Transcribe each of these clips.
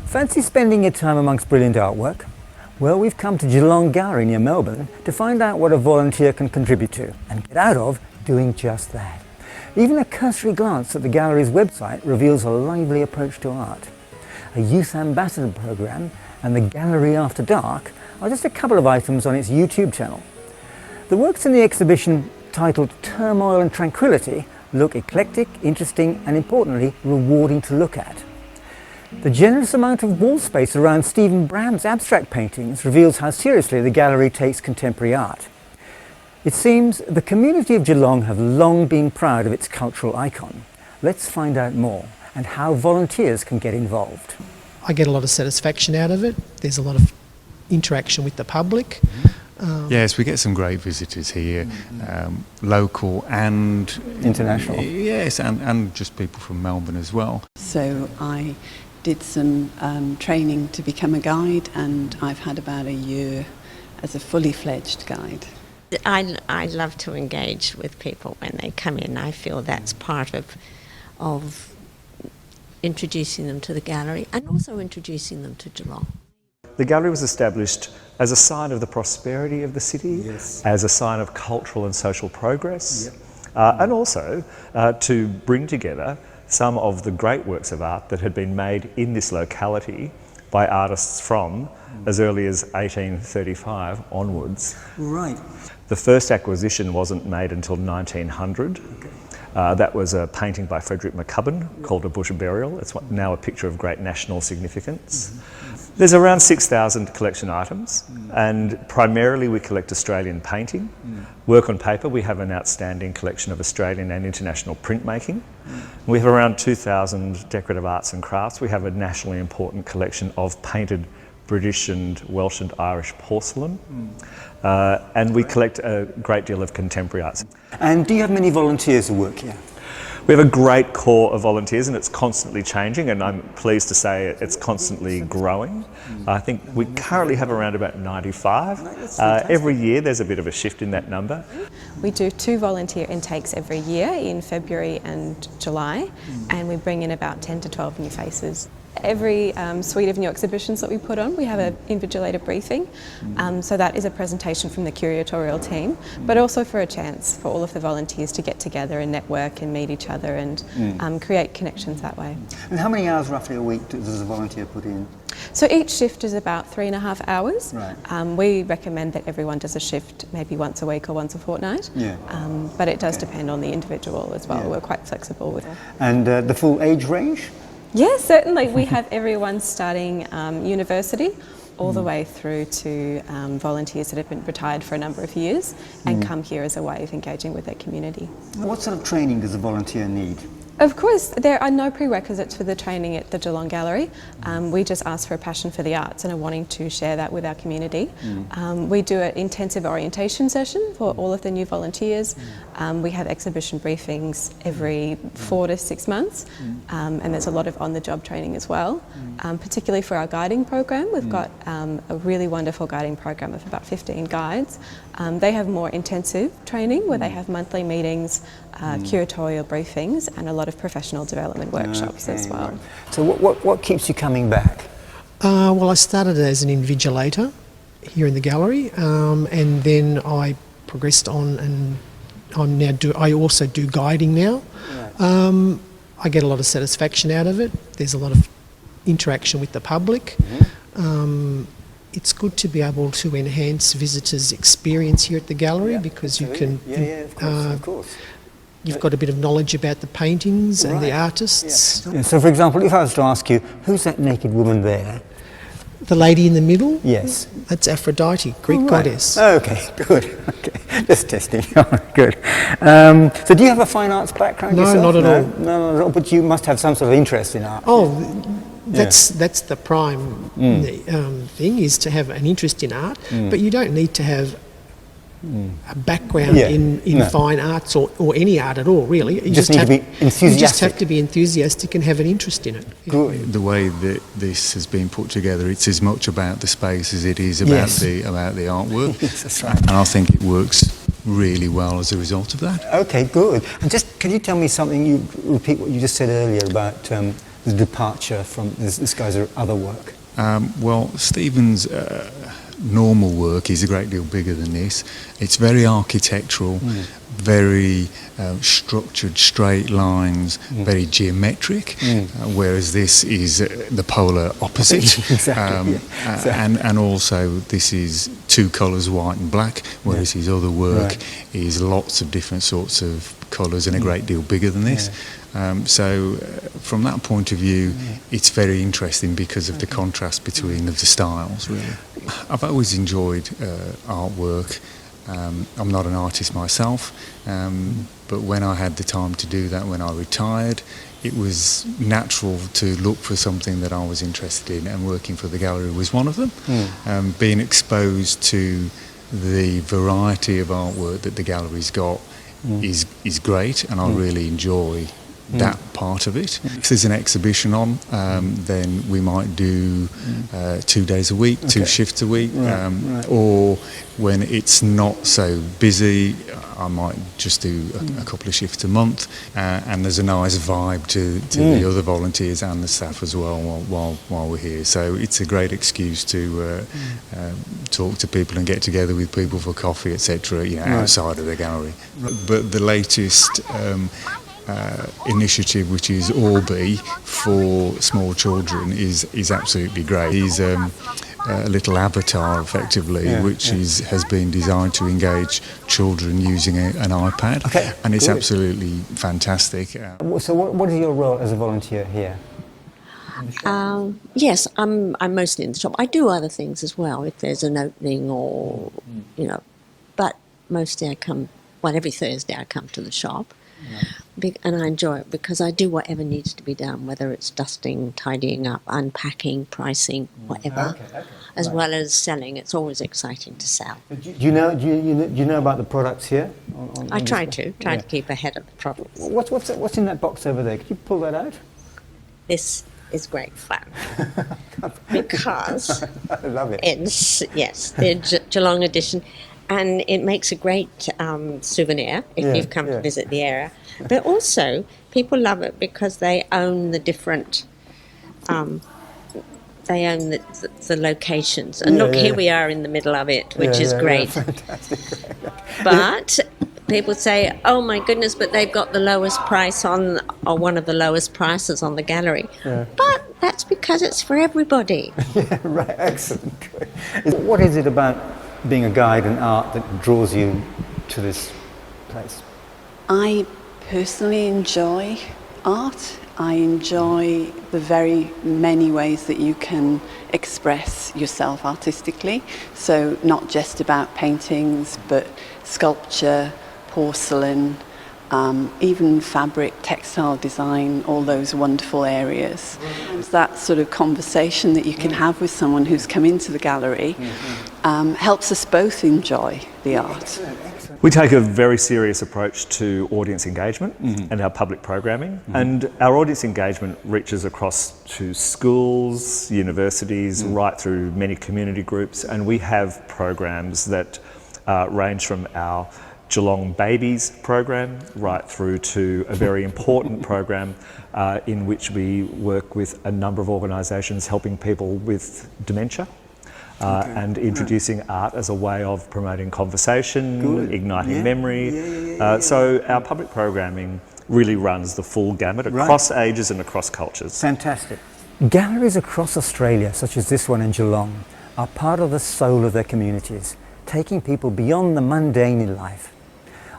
Fancy spending your time amongst brilliant artwork? Well, we've come to Geelong Gallery near Melbourne to find out what a volunteer can contribute to and get out of doing just that. Even a cursory glance at the gallery's website reveals a lively approach to art. A youth ambassador program and the Gallery After Dark are just a couple of items on its YouTube channel. The works in the exhibition, titled Turmoil and Tranquility, look eclectic, interesting and importantly rewarding to look at. The generous amount of wall space around Stephen Brand's abstract paintings reveals how seriously the gallery takes contemporary art. It seems the community of Geelong have long been proud of its cultural icon. Let's find out more and how volunteers can get involved. I get a lot of satisfaction out of it. There's a lot of interaction with the public. Yes, we get some great visitors here, local and international. Yes, and just people from Melbourne as well. So I did some training to become a guide, and I've had about a year as a fully fledged guide. I love to engage with people when they come in. I feel that's part of introducing them to the gallery and also introducing them to Geelong. The gallery was established as a sign of the prosperity of the city, Yes. as a sign of cultural and social progress, and also to bring together some of the great works of art that had been made in this locality by artists from as early as 1835 onwards. Right. The first acquisition wasn't made until 1900. That was a painting by Frederick McCubbin called A Bush Burial. It's now a picture of great national significance. There's around 6,000 collection items, and primarily we collect Australian painting. Work on paper, we have an outstanding collection of Australian and international printmaking. We have around 2,000 decorative arts and crafts. We have a nationally important collection of painted British and Welsh and Irish porcelain. And we collect a great deal of contemporary arts. And do you have many volunteers who work here? We have a great core of volunteers, and it's constantly changing, and I'm pleased to say it's constantly growing. I think we currently have around about 95. Every year there's a bit of a shift in that number. We do 2 volunteer intakes every year in February and July, and we bring in about 10 to 12 new faces. Every suite of new exhibitions that we put on, we have an invigilator briefing. So that is a presentation from the curatorial team, but also for a chance for all of the volunteers to get together and network and meet each other and create connections that way. And how many hours roughly a week does a volunteer put in? So each shift is about 3.5 hours. Right. We recommend that everyone does a shift maybe once a week or once a fortnight. Yeah. But it does depend on the individual as well. Yeah. We're quite flexible with it. And the full age range? Yes, certainly. We have everyone starting university all the way through to volunteers that have been retired for a number of years and come here as a way of engaging with their community. What sort of training does a volunteer need? Of course, there are no prerequisites for the training at the Geelong Gallery. We just ask for a passion for the arts and are wanting to share that with our community. We do an intensive orientation session for all of the new volunteers. We have exhibition briefings every 4 to 6 months, and there's a lot of on-the-job training as well. Particularly for our guiding program, we've got a really wonderful guiding program of about 15 guides. They have more intensive training where they have monthly meetings, curatorial briefings and a lot of professional development workshops as well. Right. So what keeps you coming back? Well, I started as an invigilator here in the gallery, and then I progressed on, and I also do guiding now. Right. I get a lot of satisfaction out of it. There's a lot of interaction with the public. It's good to be able to enhance visitors' experience here at the gallery because you can. Of course. You've got a bit of knowledge about the paintings and the artists. Yeah. So, for example, if I was to ask you, who's that naked woman there? The lady in the middle? Yes. That's Aphrodite, Greek goddess. Okay, good. Okay, just testing. Good. So do you have a fine arts background yourself? No, not at all. No, not at all. But you must have some sort of interest in art. Oh, that's the prime thing, is to have an interest in art, but you don't need to have a background in fine arts or any art at all, really. You just need to be enthusiastic. You just have to be enthusiastic and have an interest in it. Good. The way that this has been put together, it's as much about the space as it is about the artwork. Yes, that's right. And I think it works really well as a result of that. Okay, good. And just, can you tell me something, you repeat what you just said earlier about the departure from this guy's other work? Well, Stephen's normal work is a great deal bigger than this. It's very architectural, very structured, straight lines, very geometric, whereas this is the polar opposite. Exactly. And also this is two colours, white and black, whereas his other work is lots of different sorts of colours and a great deal bigger than this. So from that point of view, it's very interesting because of the contrast between the styles, really. I've always enjoyed artwork. I'm not an artist myself, but when I had the time to do that, when I retired, it was natural to look for something that I was interested in, and working for the gallery was one of them. Being exposed to the variety of artwork that the gallery's got is great, and I really enjoy that part of it. If there's an exhibition on, then we might do 2 days a week, 2 shifts a week, or when it's not so busy, I might just do a couple of shifts a month, and there's a nice vibe to the other volunteers and the staff as well while we're here. So it's a great excuse to talk to people and get together with people for coffee, etc. Outside of the gallery. But the latest initiative, which is Orby for small children, is absolutely great. He's a little avatar, effectively, which has been designed to engage children using an iPad, and it's absolutely fantastic. So what is your role as a volunteer here? Yes, I'm mostly in the shop. I do other things as well if there's an opening or, but mostly I come, every Thursday I come to the shop. And I enjoy it because I do whatever needs to be done, whether it's dusting, tidying up, unpacking, pricing, whatever, as well as selling. It's always exciting to sell. Do you know about the products here? I try to keep ahead of the products. What's in that box over there? Could you pull that out? This is great fun because I love it. It's the Geelong edition. And it makes a great souvenir if you've come to visit the area. But also, people love it because they own the different, they own the locations. And look, here we are in the middle of it, which is great. Fantastic. But people say, oh my goodness, but they've got the lowest price or one of the lowest prices on the gallery. But that's because it's for everybody. Right, excellent. What is it about being a guide in art that draws you to this place? I personally enjoy art. I enjoy the very many ways that you can express yourself artistically. So not just about paintings, but sculpture, porcelain, even fabric, textile design, all those wonderful areas. It's that sort of conversation that you can have with someone who's come into the gallery helps us both enjoy the art. We take a very serious approach to audience engagement and our public programming, and our audience engagement reaches across to schools, universities, right through many community groups, and we have programs that range from our Geelong Babies program right through to a very important program in which we work with a number of organisations helping people with dementia. And introducing art as a way of promoting conversation, igniting memory. So our public programming really runs the full gamut across ages and across cultures. Fantastic. Galleries across Australia, such as this one in Geelong, are part of the soul of their communities, taking people beyond the mundane in life.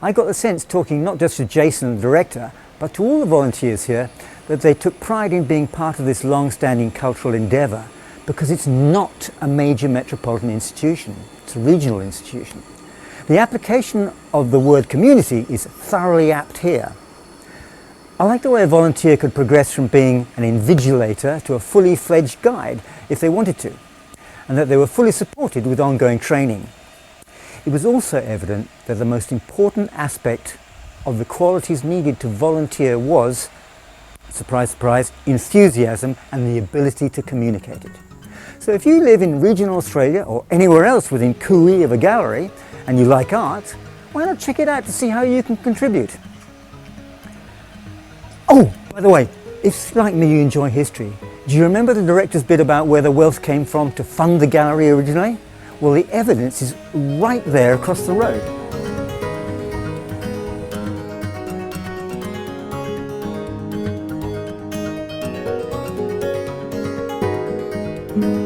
I got the sense, talking not just to Jason, the director, but to all the volunteers here, that they took pride in being part of this long-standing cultural endeavour, because it's not a major metropolitan institution, it's a regional institution. The application of the word community is thoroughly apt here. I like the way a volunteer could progress from being an invigilator to a fully fledged guide if they wanted to, and that they were fully supported with ongoing training. It was also evident that the most important aspect of the qualities needed to volunteer was, surprise, surprise, enthusiasm and the ability to communicate it. So if you live in regional Australia or anywhere else within cooee of a gallery and you like art, why not check it out to see how you can contribute? Oh, by the way, if like me you enjoy history, do you remember the director's bit about where the wealth came from to fund the gallery originally? Well, the evidence is right there across the road. Mm-hmm.